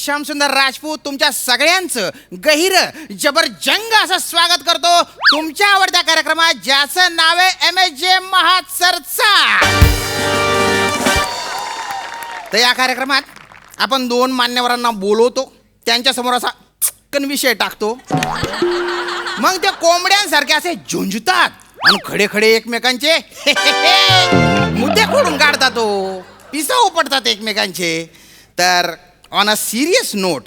श्यामसुंदर राजपूत तुमच्या सगळ्यांचं गहिरं जबरजंग असं स्वागत करतो तुमच्या आवडत्या कार्यक्रमात, ज्याचं नाव आहे MSJ महाचर्चा. तर या कार्यक्रमात आपण 2 मान्यवरांना बोलवतो, त्यांच्यासमोर असा चटकन विषय टाकतो, मग ते कोंबड्यांसारखे असे झुंजतात आणि खडे खडे एकमेकांचे मुद्दे खोडून काढतात, पिसा उपटतात एकमेकांचे. तर ऑन अ सिरियस नोट,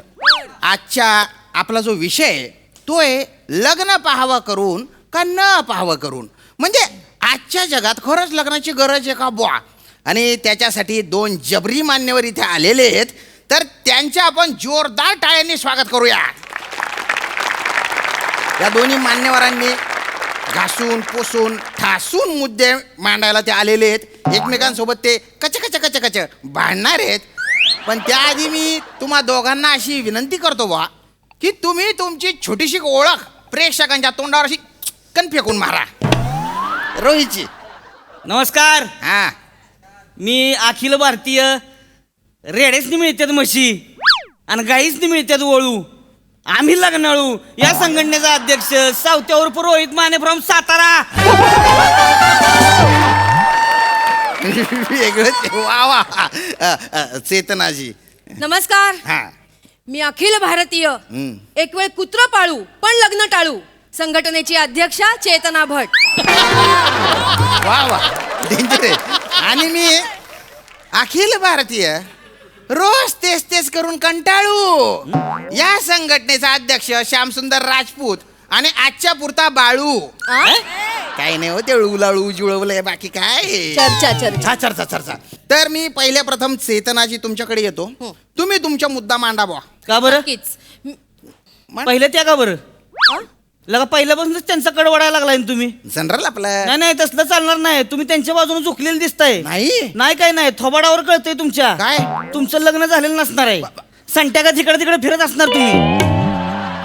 आजच्या आपला जो विषय आहे तो आहे लग्न पाहावं करून का न पाहावं करून. म्हणजे आजच्या जगात खरंच लग्नाची गरज आहे का बुवा. आणि त्याच्यासाठी 2 जबरी मान्यवर इथे आलेले आहेत, तर त्यांच्या आपण जोरदार टाळ्यांनी स्वागत करूया. या दोन्ही मान्यवरांनी घासून पुसून ठासून मुद्दे मांडायला ते आलेले आहेत. एकमेकांसोबत ते कच कच कच कच भांडणार आहेत. पण त्याआधी मी तुम्हा दोघांना अशी विनंती करतो बा की तुम्ही तुमची छोटीशी ओळख प्रेक्षकांच्या तोंडावर अशी कन फेकून मारा. रोहितची. नमस्कार. हा, मी अखिल भारतीय रेडेसनी मिळतात म्हशी आणि गाईसनी मिळतात वळू, आम्ही लग्नाळू या संघटनेचा अध्यक्ष सावत्यावर रोहित माने फ्रॉम सातारा. वेगळंच. वा वा. चेतनाजी. नमस्कार. हा. मी अखिल भारतीय एक वेळ कुत्र पाळू पण लग्न टाळू संघटनेची अध्यक्षा चेतना भट. वा वा, डेंजर आहे. आणि मी अखिल भारतीय रोज तेच तेच करून कंटाळू या संघटनेचा अध्यक्ष श्यामसुंदर राजपूत आणि आजच्या पुरता बाळू. काही नाही हो, ते उलाळू जुळवलंय, बाकी काय. चर्चा. तर मी पहिले प्रथम चेतनाजी तुमच्याकडे येतो. तुम्ही तुमचा मुद्दा मांडा बुवा. का बरं? नक्कीच. पहिलं त्या का बरं? लगा पहिल्यापासूनच त्यांचा कड वडायला लागलाय ना तुम्ही. जनरल आपलं. नाही नाही, तसलं चालणार नाही. तुम्ही त्यांच्या बाजूने झुकलेलं दिसताय. नाही नाही काय नाही, थोबाडावर कळतंय तुमच्या. काय? तुमचं लग्न झालेलं नसणार आहे. संट्या का तिकडे तिकडे फिरत असणार तुम्ही.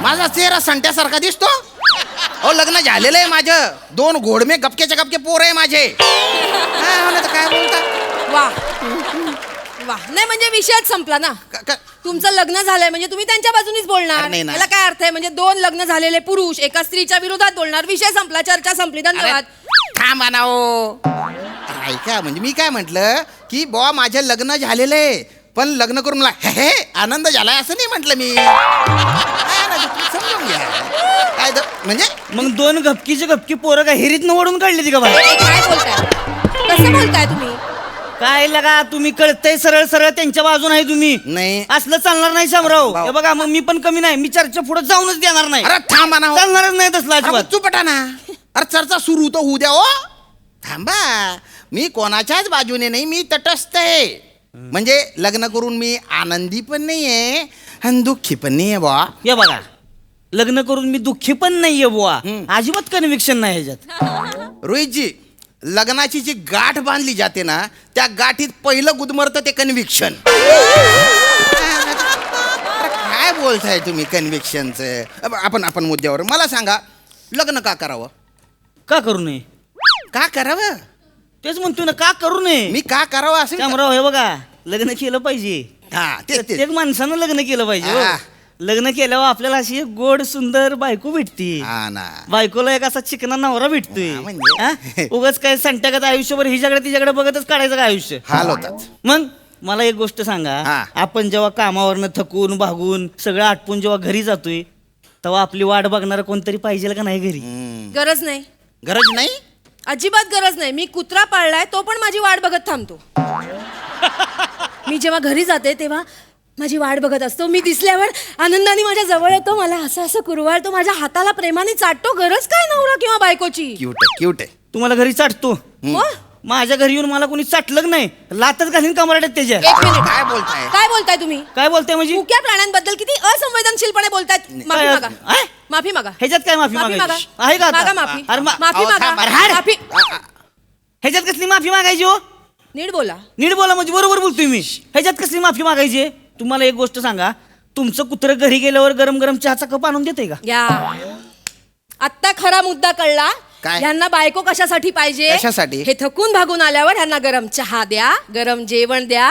माझा चेहरा संट्यासारखा दिसतो. हो, लग्न झालेलं आहे माझं. 2 घोडमे गपकेचे गपके पोर आहे माझे. काय बोलता. वा वा. नाही म्हणजे विषयच संपला ना. तुमचं लग्न झालंय म्हणजे तुम्ही त्यांच्या बाजूनीच बोलणार. नाही ना. याला काय अर्थ आहे? म्हणजे 2 लग्न झालेले पुरुष एका स्त्रीच्या विरोधात बोलणार. विषय संपला, चर्चा संपली. धन्यवाद. थांबा ना हो. ऐका, म्हणजे मी काय म्हटलं की बुवा माझं लग्न झालेलं आहे, पण लग्न करून मला हे आनंद झालाय असं नाही म्हटलं मी. समजून घ्या. काय म्हणजे मग 2 गपकीची गपकी पोरं का हिरीत ओढून काढली ती का बाहेर? काय बोलताय? कसं बोलताय तुम्ही? काय लगा, तुम्ही कळतंय सरळ सरळ त्यांच्या बाजून आहे तुम्ही. नाही. असलं चालणार नाही शामराव. हे बघा, मग मी पण कमी नाही. मी चर्चा पुढे जाऊनच देणार नाही. अरे थांबा ना हो. चालणारच नाही तसलं अजिबात. चुपटा ना. अरे चर्चा सुरू तर होऊ द्या हो. थांबा. मी कोणाच्याच बाजूने नाही, मी तटस्थ आहे. म्हणजे लग्न करून मी आनंदी पण नाहीये आणि दुःखी पण नाहीये बुवा. हे बघा, लग्न करून मी दुःखी पण नाहीये बुवा. अजिबात कन्व्हिक्शन नाही ह्याच्यात. रोहितजी, लग्नाची जी गाठ बांधली जाते ना, त्या गाठीत पहिलं गुदमरतं ते कन्व्हिक्शन. काय बोलताय तुम्ही कन्व्हिक्शनचं? आपण मुद्द्यावर मला सांगा, लग्न का करावं? का करू नये? का करावं? तेच म्हणतो ना, का करू नये. मी का करावं असं शामराव, हे बघा, लग्न केलं पाहिजे. हा, तेच तेच. प्रत्येक माणसानं लग्न केलं पाहिजे हो. हा. लग्न केल्यावर आपल्याला अशी एक गोड सुंदर बायको भेटते. हा ना. बायकोला एक असा चिकना नवरा भेटतोय. हा, म्हणजे? हा? उगाच काय संट्यागत आयुष्यभर हिच्याकडे तिच्याकडे बघतच काढायचं का आयुष्य? हाल होतात. मग मला एक गोष्ट सांगा, हा. आपण जेव्हा कामावरनं थकून भागून सगळं आटपून जेव्हा घरी जातोय, तेव्हा आपली वाट बघणार कोणतरी पाहिजे का नाही घरी? गरज नाही. गरज नाही. अजिबात गरज नाही. मी कुत्रा पाळलाय, तो पण माझी वाट बघत थांबतो. मी जेव्हा घरी जाते तेव्हा माझी वाट बघत असतो. मी दिसल्यावर आनंदाने माझ्या जवळ येतो, मला असं असं कुरवाळतो, माझ्या हाताला प्रेमाने चाटतो. गरज काय नवरा किंवा बायकोची? क्यूट आहे, क्यूट आहे. तुम्हाला घरी चाटतो. मग? माझ्या घरी येऊन मला कोणी चाटलं नाही, लातच घालीन कमराट्यात त्याच्या. एक मिनिट. काय बोलताय? काय बोलताय तुम्ही? काय बोलताय म्हणजे? मुक्या प्राण्यांबद्दल किती असंवेदनशीलपणे बोलतायत. माफी काय? मागा. काय? माफी मागा. ह्याच्यात काय माफी माफी मागा. मागायची आहे का आता? मागा माफी. अरे माफी अहो, मागा. थांबा, हाड. माफी. ह्याच्यात कसली माफी मागायची हो? नीट बोला. नीट बोला म्हणजे बरोबर बोलतोय मी. ह्याच्यात कसली माफी मागायची? तुम्हाला एक गोष्ट सांगा, तुमचं कुत्रं घरी गेल्यावर गरम गरम चहाचा कप आणून देते का? या आत्ता खरा मुद्दा कळला काय? ह्यांना बायको कशासाठी पाहिजे? कशासाठी? हे थकून भागून आल्यावर ह्यांना गरम चहा द्या, गरम जेवण द्या,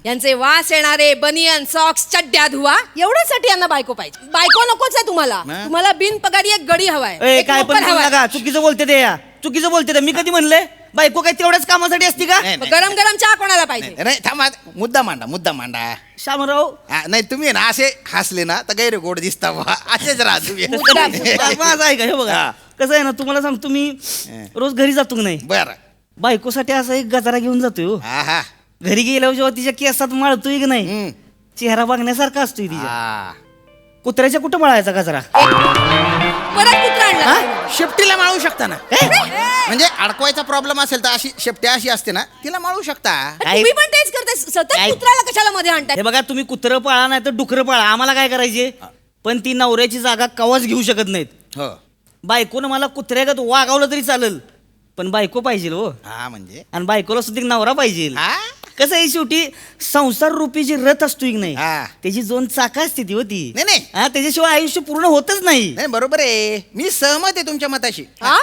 यांचे वास येणारे बनियन सॉक्स चड्ड्या धुवा, एवढ्यासाठी यांना बायको पाहिजे. बायको नकोच आहे तुम्हाला. मग? तुम्हाला बिनपगारी एक गडी हवाय, ए, एक काय नोकर पण बोलू हवाय. नका. चुकीचं बोलते ते या, चुकीचं बोलते ते. मी कधी म्हणले बायको काय तेवढ्याच कामासाठी असती का? नाही, मग गरम गरम चहा कोणाला पाहिजे? नाही थांबा, मुद्दा मांडा. शामराव नाही तुम्ही ना असे हसले ना तर गैर गोड दिसता बा. असेच राहा तुम्ही. मुद्दा. माझं आहे का हे बघा. हा. कसं आहे ना, तुम्हाला सांगतो मी रोज घरी जातो की नाही, बर. बायकोसाठी असा एक गजारा घेऊन जातोय हो. हा हा घरी गेल्यावर जेव्हा तिच्या केसात माळतोय की नाही, हम्म. चेहरा बघण्यासारखा असतोय तिच्या. हा. कुत्र्याच्या कुठं मळायचा गजरा? परत कुत्रा आणला. शेपटीला माळू शकता ना. म्हणजे अडकवायचा प्रॉब्लेम असेल तर अशी शेपटी अशी असते ना, तिला माळू शकता. तुम्ही पण तेच करताय, सतत काय? कुत्र्याला कशाला मध्ये आणताय? हे बघा, तुम्ही कुत्रं पाळा नाही तर डुकरं पाळा, आम्हाला काय करायचे? पण ती नवऱ्याची जागा कवाच घेऊ शकत नाहीत. हो. बायकोनं मला कुत्र्यागत वागावलं तरी चालेल, पण बायको पाहिजे हो. हा म्हणजे आणि बायकोला सुद्धा एक नवरा पाहिजे. हा कसं आहे, शेवटी संसार रूपी जी रथ असतो की नाही, हा. त्याची 2 चाकं असते ती होती. नाही. हा, त्याच्याशिवाय आयुष्य पूर्ण होतच नाही. नाही बरोबर आहे, मी सहमत आहे तुमच्या मताशी. हा?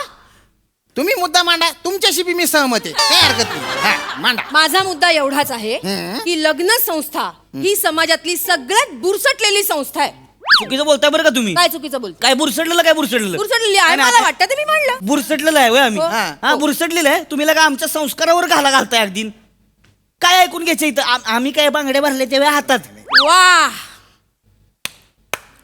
तुम्ही मुद्दा मांडा, तुमच्याशी बी मी सहमत आहे, काय हरकत नाही. हा मांडा. माझा मुद्दा एवढाच आहे हम्म. की लग्न संस्था ही समाजातली सगळ्यात बुरसटलेली संस्था आहे. चुकीचं बोलताय बरं का तुम्ही. काय चुकीचं बोलतो? काय बुरसडलेलं? बुरसटलेली आहे, नाही, मला आता- वाटतं ते मी म्हणलं. बुरसटलेलं आहे होय आम्ही. हो. हा, बुरसटलेलं आहे. तुम्ही लगा आमच्या संस्कारावर घालताय अगदी. काय ऐकून घ्यायचं इथं? आम्ही काय बांगड्या भरले तेव्हा हातात. वा,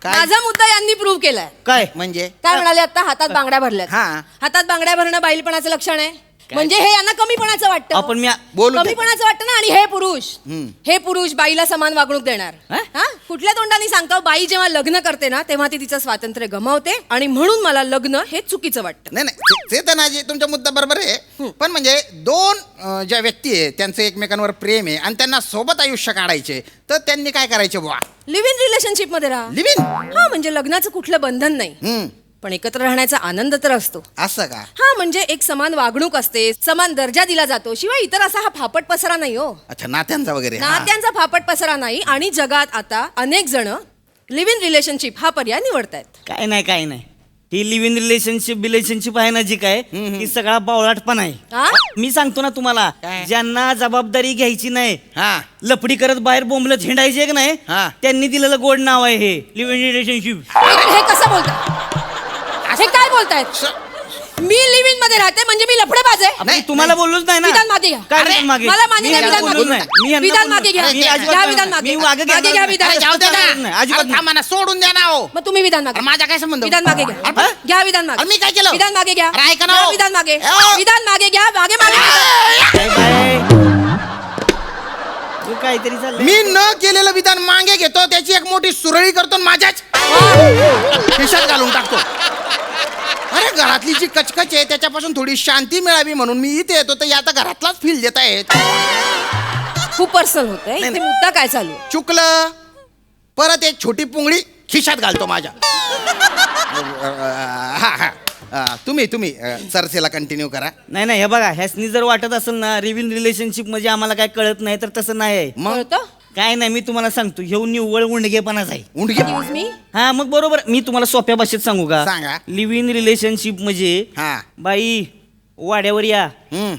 काय माझा मुद्दा यांनी प्रूव्ह केलाय. काय म्हणजे काय म्हणाले आता? हातात बांगड्या भरल्यात. हा. हातात बांगड्या भरणं बाईलपणाचं लक्षण आहे. म्हणजे हे यांना कमीपणाचं वाटतं. आपण बोलू दे. कमीपणाचं वाटतं ना. आणि हे पुरुष, हम्म. हे पुरुष बाईला समान वागणूक देणार. हा? हा? कुठल्या तोंडाने सांगतो? बाई जेव्हा लग्न करते ना, तेव्हा ती तिचं स्वातंत्र्य गमावते, आणि म्हणून मला लग्न हे चुकीचं वाटतं. नाही ते तर नाजी तुमचा मुद्दा बरोबर आहे, पण म्हणजे दोन ज्या व्यक्ती आहे त्यांचं एकमेकांवर प्रेम आहे आणि त्यांना सोबत आयुष्य काढायचे, तर त्यांनी काय करायचे बुवा? लिव्ह इन रिलेशनशिप मध्ये राहा. Live in. हा, म्हणजे लग्नाचं कुठलं बंधन नाही, पण एकत्र राहण्याचा आनंद तर असतो. असं का? हा, म्हणजे एक समान वागणूक असते, समान दर्जा दिला जातो. शिवाय इतर असा हा फापट पसरा नाही हो. अच्छा, नात्यांचा वगैरे. हा. नात्यांचा फापट पसरा नाही. आणि जगात आता अनेक जण लिव्ह इन रिलेशनशिप हा पर्याय निवडतायत. काय नाही. ही लिव्ह इन रिलेशनशिप आहे ना जी काय, ती सगळा बावळाटपणा आहे. हा? मी सांगतो ना तुम्हाला, काय? ज्यांना जबाबदारी घ्यायची नाही, हा. लपडी करत बाहेर बोंबलत हिंडायचे की नाही, हा. त्यांनी दिलेलं गोड नाव आहे हे लिव्ह इन रिलेशनशिप. हे कसं बोलताय? हे काय बोलतायत? मी लिव्ह इन मध्ये राहते म्हणजे मी लफडेबाज आहे? नाही, तुम्हाला बोललोच नाही ना. विधान मागे घ्या. काय अरे, विधान मागे? मला मान्य मी नाही, ह्यांना विधान बोललो मागे. नाही. मी ह्यांना विधान बोललो मागे घ्या. नाही. मी अजिबात घ्या नाही. विधान मागे. मी मागे मागे घ्या विधान. अरे, जाऊ दे ना. नाही, अजिबात अरे, थांबा ना, सोडून द्या ना हो. मग तुम्ही विधान मागे. अरे, माझा काय संबंध? विधान मागे घ्या. अरे, घ्या विधान मागे. अरे, मी काय केलं? विधान मागे घ्या. अरे, ऐका ना घ्या हो. विधान मागे. ए, विधान मागे घ्या. मागे मागे. काय बाय? हे काहीतरी चाललंय. मी न केलेलं विधान मागे घेतो, त्याची एक मोठी सुरळी करतो आणि माझ्याच खिशात घालून टाकतो. अरे, घरातली जी कचकच आहे त्याच्यापासून थोडी शांती मिळावी म्हणून मी इथे येतो, तर आता घरातलाच फील देत आहेत. खूप पर्सनल होतंय. इथे मुद्दा काय चालू? चुकलं. परत एक छोटी पुंगळी खिशात घालतो माझ्या. हा तुम्ही चर्चेला कंटिन्यू करा. नाही हे बघा, ह्यासनी जर वाटत असेल ना लिव्ह इन रिलेशनशिप म्हणजे आम्हाला काय कळत नाही, तर तसं नाही आहे. मग कळतं? काय नाही, मी तुम्हाला सांगतो, हे निव्वळ उंडगेपणाच आहे. उंडगे. Excuse me? हा, मग बरोबर. मी तुम्हाला सोप्या भाषेत सांगू का? सांगा. लिव्ह इन रिलेशनशिप म्हणजे हा. बाई वाड्यावर या,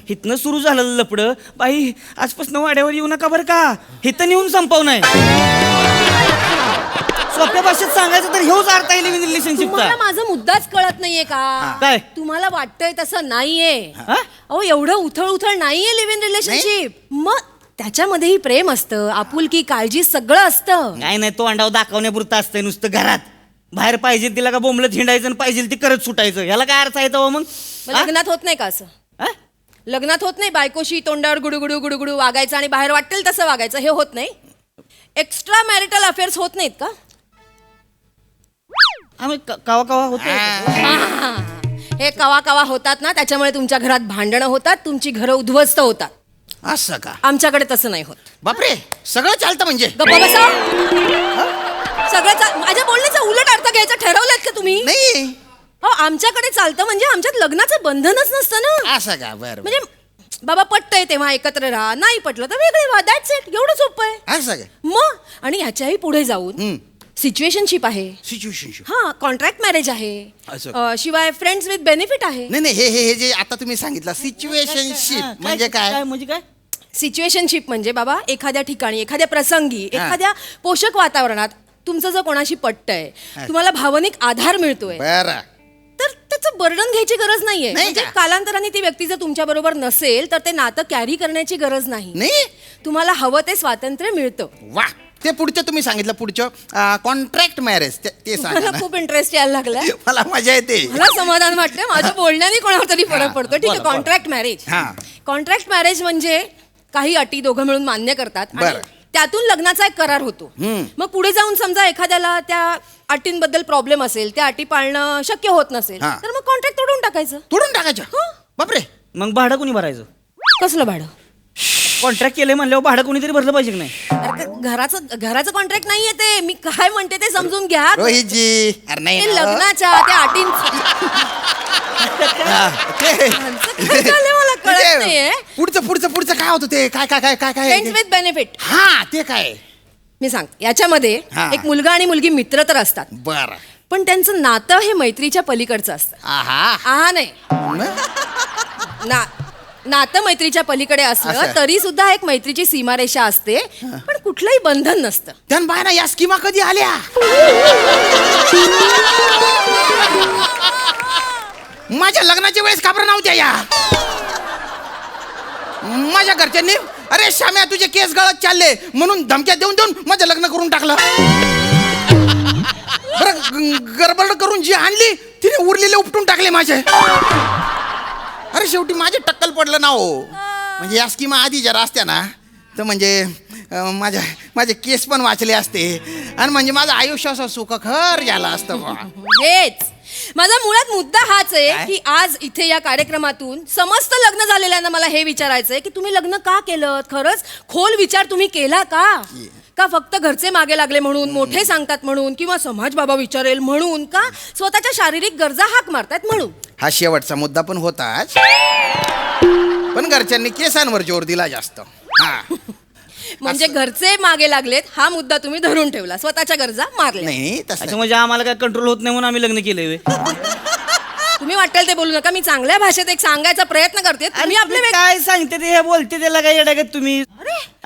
हिथनं सुरू झालं लपडं. बाई आजपासून वाड्यावर येऊ नका बरं का, हिथं नेऊन संपव नाही. सोप्या भाषेत सांगायचं तर हेच अर्थ आहे लिव्ह इन रिलेशनशिपचा. तुम्हाला माझा मुद्दाच कळत नाहीये का? काय? तुम्हाला वाटतंय तसं नाहीये. हा? अहो, एवढं उथळ नाहीये लिव्ह इन रिलेशनशिप. मग त्याच्यामध्येही प्रेम असतं, आपुलकी, काळजी सगळं असतं. काय नाही, तो अंडाव दाखवण्यापुरतं असतंय नुसतं. घरात बाहेर पाहिजे तिला का बोंबलत हिंडायचं आणि पाहिजे ती करत सुटायचं. ह्याला काय अर्थ आहे तो मग? मग लग्नात होत नाही का असं? हा? लग्नात होत नाही बायकोशी तोंडावर गुडुगुडू वागायचं आणि बाहेर वाटेल तसं वागायचं? हे होत नाही? एक्स्ट्रा मॅरिटल अफेअर्स होत नाहीत का? आम्ही कवा होतो. हे कवा होतात ना, त्याच्यामुळे तुमच्या घरात भांडणं होतात, तुमची घरं उद्ध्वस्त होतात. असं का? आमच्याकडे तसं नाही होत. बापरे, सगळं चालतं म्हणजे? गप्पा बसा. सगळं माझ्या बोलण्याचा उलट अर्थ घ्यायचं ठरवलंत का तुम्ही? नाही. हो, आमच्याकडे चालतं म्हणजे आमच्यात लग्नाचं बंधनच नसतं ना. असं का? बरं. म्हणजे बाबा पटतंय तेव्हा एकत्र राहा, नाही पटलं तर वेगळे व्हा. That's it. एवढं सोपं आहे. असं का? मग आणि ह्याच्याही पुढे जाऊन सिच्युएशनशिप आहे. सिच्युएशनशिप. हा, कॉन्ट्रॅक्ट मॅरेज आहे. असं. शिवाय फ्रेंड्स विथ बेनिफिट आहे. नाही नाही, हे जे आता तुम्ही सांगितलं सिच्युएशनशिप म्हणजे काय? म्हणजे काय? सिच्युएशनशिप म्हणजे बाबा एखाद्या ठिकाणी, एखाद्या प्रसंगी, एखाद्या पोषक वातावरणात तुमचं जर कोणाशी पटतंय, तुम्हाला भावनिक आधार मिळतोय, बरं. तर त्याचं बर्डन घ्यायची गरज नाहीये. नाही म्हणजे का? कालांतराने ती व्यक्ती जर तुमच्या बरोबर नसेल तर ते नातं कॅरी करण्याची गरज नाही. नाही. तुम्हाला हवं ते स्वातंत्र्य मिळतं. वा, ते पुढचं तुम्ही सांगितलं, पुढचं कॉन्ट्रॅक्ट मॅरेज, ते सांगा मला ना. खूप इंटरेस्ट यायला लागलाय. मला मजा येते. मला समाधान वाटतं, माझ्या बोलण्याने कोणावर तरी फरक पडतो. ठीक आहे, बोला, कॉन्ट्रॅक्ट मॅरेज. हा. कॉन्ट्रॅक्ट मॅरेज म्हणजे काही अटी दोघं मिळून मान्य करतात आणि बरं. त्यातून लग्नाचा एक करार होतो. मग पुढे जाऊन समजा एखाद्याला त्या अटींबद्दल प्रॉब्लेम असेल, त्या अटी पाळणं शक्य होत नसेल, हा. तर मग कॉन्ट्रॅक्ट तोडून टाकायचं. तोडून टाकायचं. बापरे. मग भाडं कोणी भरायचं? कसलं भाडं? कॉन्ट्रॅक्ट केलंय म्हणल्यावर भाडं कोणीतरी भरलं पाहिजे की नाही? अरे घराचं कॉन्ट्रॅक्ट नाहीये ते. मी काय म्हणते ते समजून घ्या. रोहितजी, अरे नाही ते ना. लग्नाच्या त्या अटींचं हा, ते- काय झालंय मला कळत ते- नाहीये. पुढचं काय होतं ते? काय फ्रेंड्स विथ बेनिफिट. हा, ते काय? मी सांग, याच्यामध्ये हा. एक मुलगा आणि मुलगी मित्र तर असतात, बर. पण त्यांचं नातं हे मैत्रीच्या पलीकडचं असतं. आहा. नाही, न? नातं मैत्रीच्या पलीकडे असलं असं. तरी सुद्धा एक मैत्रीची सीमारेषा असते, पण कुठलंही बंधन नसतं. त्यान बाय ना, या स्कीमा कधी आल्या? माझ्या लग्नाच्या वेळेस काबरा नव्हत्या या. माझ्या घरच्यांनी अरे श्याम्या तुझे केस गळत चालले म्हणून धमक्या देऊन देऊन माझं लग्न करून टाकलं. बरं, गडबड करून जी आणली तिने उरलेले उपटून टाकले माझे. अरे शेवटी माझे टक्कल पडलं ना हो. म्हणजे या स्कीमा आधी जरा असत्या ना तर म्हणजे माझे केस पण वाचले असते आणि म्हणजे माझं आयुष्य असं सुखकर झालं असतं बा. हेच माझा मुळात मुद्दा हाच आहे काय? की आज इथे या कार्यक्रमातून समस्त लग्न झालेल्यांना मला हे विचारायचंय की तुम्ही लग्न का केलं? खरंच खोल विचार तुम्ही केला का? का फक्त घरचे मागे लागले म्हणून, मोठे सांगतात म्हणून, किंवा समाज बाबा विचारेल म्हणून, का स्वतःच्या शारीरिक गरजा हाक मारतात म्हणून? हा शेवटचा मुद्दा पण होताच, पण घरच्यांनी केसांवर जोर दिला जास्त. हा. म्हणजे घरचे मागे लागलेत हा मुद्दा तुम्ही धरून ठेवला, स्वतःच्या गरजा मारल्या. नाही तसं अच्छा, म्हणजे आम्हाला काय कंट्रोल होत नाही म्हणून आम्ही लग्न केलंय? तुम्ही वाटेल ते बोलू नका. मी चांगल्या भाषेत एक सांगायचा प्रयत्न करते. तुम्ही आपले काय सांगते ते, हे बोलते त्याला काय येडागत तुम्ही?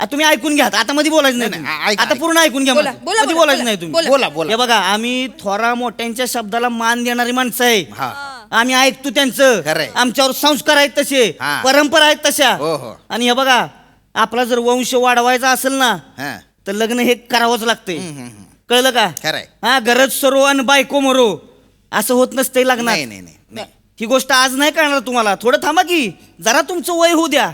तुम्ही ऐकून घ्या. आता मध्ये बोलायचं नाही नाही, तुम्ही. ऐका, आता पूर्ण ऐकून घ्या. बोला, मध्ये. बोला, मध्ये बोला, बोलायचं नाही बोला, तुम्ही. बोला. बोला. हे बघा, आम्ही थोरा मोठ्यांच्या शब्दाला मान देणारी माणसं आहे. हा. आम्ही ऐकतो त्यांचं. खरंय. आमच्यावर संस्कार आहेत तसे, हा. परंपरा आहेत तशा. हो, हो. आणि हे बघा, आपला जर वंश वाढवायचा असेल ना हा. तर लग्न हे करावंच लागतंय. कळलं का? खरंय. हा, गरज सरो आणि बायको मरो असं होत नसतंय लग्नात. नाही नाही नाही. ही गोष्ट आज नाही कळणार तुम्हाला. थोडं थांबा की, जरा तुमचं वय होऊ द्या.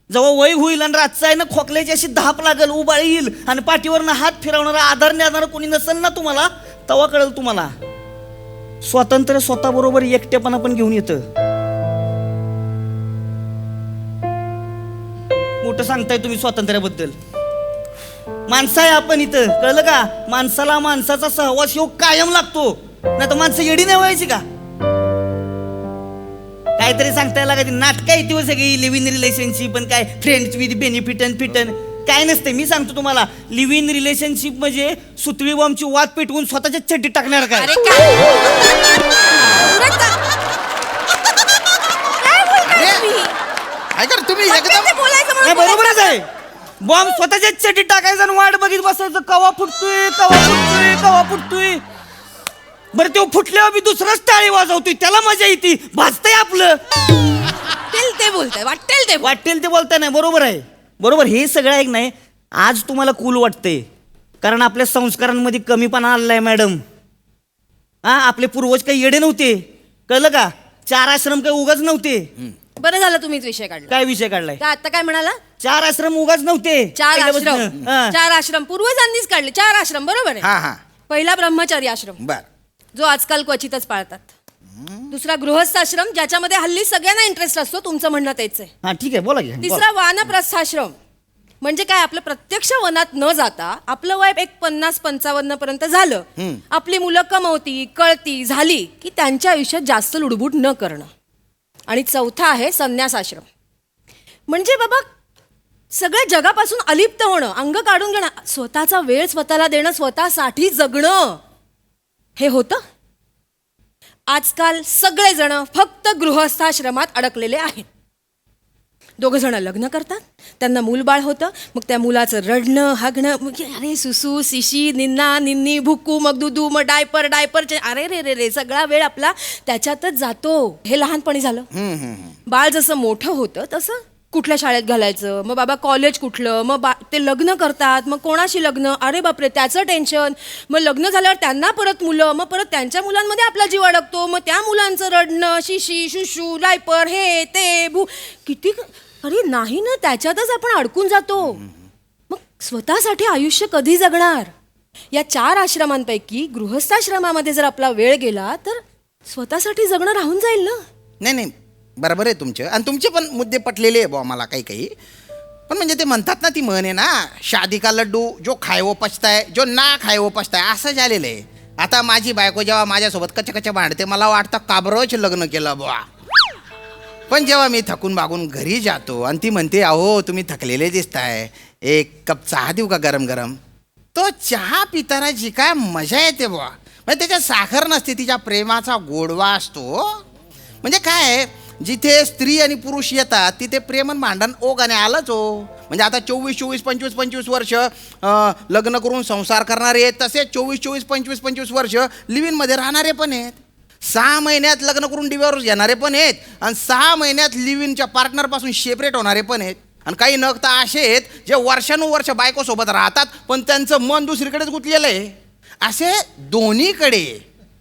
जेव्हा वय होईल आणि रातचं आहे ना खोकल्याची अशी धाप लागल, उबाळी येईल आणि पाठीवरनं हात फिरवणारा, आधार देणारा कोणी नसेल ना तुम्हाला, तेव्हा कळेल तुम्हाला स्वातंत्र्य स्वतःबरोबर एकटेपणा पण घेऊन येतं. मोठं सांगताय तुम्ही स्वातंत्र्याबद्दल. माणसं आहे आपण इथं, कळलं का? माणसाला माणसाचा सहवास योग कायम लागतो, नाही तर माणसं येडी नाही व्हायची का? काहीतरी सांगताय लागा ती नाटक आहे ती सगळी. लिव्ह इन रिलेशनशिप पण काय फ्रेंड्स विथ बेनिफिट अँड फिटन काय नसते. मी सांगतो तुम्हाला, लिव्ह इन रिलेशनशिप म्हणजे सुतळी बॉम्बची वाद पेटवून स्वतःच्या चड्डी टाकणार काय. अरे काय बोलताय तुम्ही? ऐका ना, तुम्ही वाटेल एकदम ते बोलायचं म्हणून नाही, बरोबरच आहे. बॉम्ब स्वतःच्या चड्डी टाकायचा आणि वाट बघित बसायचं, कवा फुटतोय कवा फुटतोय कवा फुटतोय. बरं, तो फुटल्यावर मी दुसराच टाळी वाजवतोय, त्याला मजा येते, भाजतंय आपलं. ते बोलताय, वाटेल ते बोलताय. नाही, बरोबर आहे, बरोबर. हे सगळं ऐक नाही, आज तुम्हाला कूल वाटते कारण आपल्या संस्कारांमध्ये कमीपणा आलाय मॅडम. हा, आपले पूर्वज काही येडे नव्हते, कळलं का? 4 आश्रम काही उगाच नव्हते. बरं झालं तुम्हीच विषय काढला. काय विषय काढलाय? का आता काय म्हणाला? 4 आश्रम उगाच नव्हते. 4 आश्रम. पहिल्यापासून. हा. 4 आश्रम पूर्वजांनीच काढले. 4 आश्रम, बरोबर आहे. हा हा. पहिला ब्रह्मचारी आश्रम, बर. जो आजकाल क्वचितच पाळतात. दुसरा गृहस्थ आश्रम, ज्याच्यामध्ये हल्ली सगळ्यांना इंटरेस्ट असतो. तुमचं म्हणणं तेच आहे. हा, ठीक आहे, बोला की. तिसरा वानप्रस्थाश्रम, म्हणजे काय, आपलं प्रत्यक्ष वनात न जाता आपलं वय एक 50-55 पर्यंत झालं, आपली मुलं कमवती कळती झाली की त्यांच्या आयुष्यात जास्त लुडबुड न करणं. आणि चौथा आहे संन्यास आश्रम, म्हणजे बाबा सगळ्या जगापासून अलिप्त होणं, अंग काढून घेणं, स्वतःचा वेळ स्वतःला देणं, स्वतःसाठी जगणं, हे होतं. आजकाल सगळेजण फक्त गृहस्थाश्रमात अडकलेले आहेत. दोघं जण लग्न करतात, त्यांना मूलबाळ होतं, मग त्या मुलाचं रडणं, हागणं, मग अरे सुसू, शिशी, निन्ना, निन्नी, भुकू, मग दुधू, मग डायपर, अरे रे रे रे, सगळा वेळ आपला त्याच्यातच जातो. हे लहानपणी झालं. बाळ जसं मोठं होतं तसं कुठल्या शाळेत घालायचं, मग बाबा कॉलेज कुठलं, मग ते लग्न करतात, मग कोणाशी लग्न, अरे बापरे त्याचं टेन्शन, मग लग्न झाल्यावर त्यांना परत मुलं, मग परत त्यांच्या मुलांमध्ये आपला जीव अडकतो, मग त्या मुलांचं रडणं, शिशी, शुशू, डायपर, हे ते भू, किती, अरे नाही ना, त्याच्यातच आपण अडकून जातो. मग स्वतःसाठी आयुष्य कधी जगणार? या 4 आश्रमांपैकी गृहस्थाश्रमामध्ये जर आपला वेळ गेला तर स्वतःसाठी जगणं राहून जाईल ना. नाही बरोबर आहे तुमचं, आणि तुमचे पण मुद्दे पटलेले आहे बुवा मला काही. पण म्हणजे ते म्हणतात ना, ती म्हण आहे ना, शादी का लड्डू जो खाय वो पचताय, जो ना खाय वो पचताय, असं झालेलं आहे. आता माझी बायको जेव्हा माझ्यासोबत कच्च्या भांडते, मला वाटतं काबरच लग्न केलं बुवा. पण जेव्हा मी थकून बागून घरी जातो आणि ती म्हणते, अहो तुम्ही थकलेले दिसताय, एक कप चहा देऊ का गरम गरम, तो चहा पिताना जी काय मजा येते बुवा, म्हणजे त्याच्यात साखर नसते, तिच्या प्रेमाचा गोडवा असतो. म्हणजे काय, जिथे स्त्री आणि पुरुष येतात तिथे प्रेम आणि भांडण ओघाने आलंच हो. म्हणजे आता 24, 25 वर्ष लग्न करून संसार करणारे आहेत, तसे 24, 25 वर्ष लिव्हिनमध्ये राहणारे पण आहेत. 6 महिन्यात लग्न करून डिवोर्स घेणारे पण आहेत, आणि 6 महिन्यात लिव्हिनच्या पार्टनरपासून सेपरेट होणारे पण आहेत. आणि काही नग तर असे आहेत जे वर्षानुवर्ष बायकोसोबत राहतात पण त्यांचं मन दुसरीकडेच गुंतलेलं आहे. असे दोन्हीकडे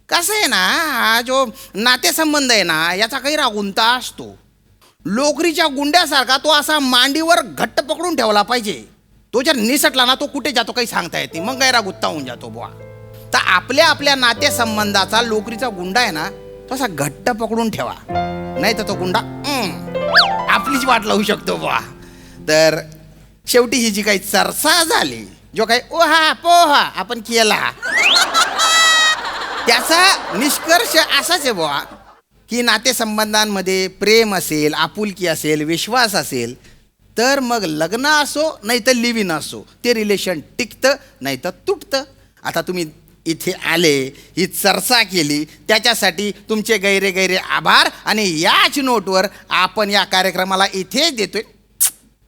कसं आहे ना, हा जो नातेसंबंध आहे ना, याचा काही रागुंता असतो. लोकरीच्या गुंड्यासारखा तो असा मांडीवर घट्ट पकडून ठेवला पाहिजे. तो जर निसटला ना, तो कुठे जातो काही सांगता येत नाही, मग गैरागुत्ता होऊन जातो बुवा. तर आपल्या नातेसंबंधाचा लोकरीचा गुंडा आहे ना, तो असा घट्ट पकडून ठेवा, नाही तर तो गुंडा आपलीच वाट लावू शकतो बुवा. तर शेवटी ही जी काही चर्चा झाली, जो काही ओहा पोहा आपण केला, त्याचा निष्कर्ष असाच आहे बुवा की नातेसंबंधांमध्ये प्रेम असेल, आपुलकी असेल, विश्वास असेल, तर मग लग्न असो नाही तर लिव्ह इन असो, ते रिलेशन टिकतं नाही तर तुटतं. आता तुम्ही इथे आले, ही चर्चा केली, त्याच्यासाठी तुमचे गैरे आभार. आणि याच नोटवर आपण या कार्यक्रमाला इथे देतोय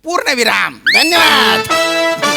पूर्णविराम. धन्यवाद.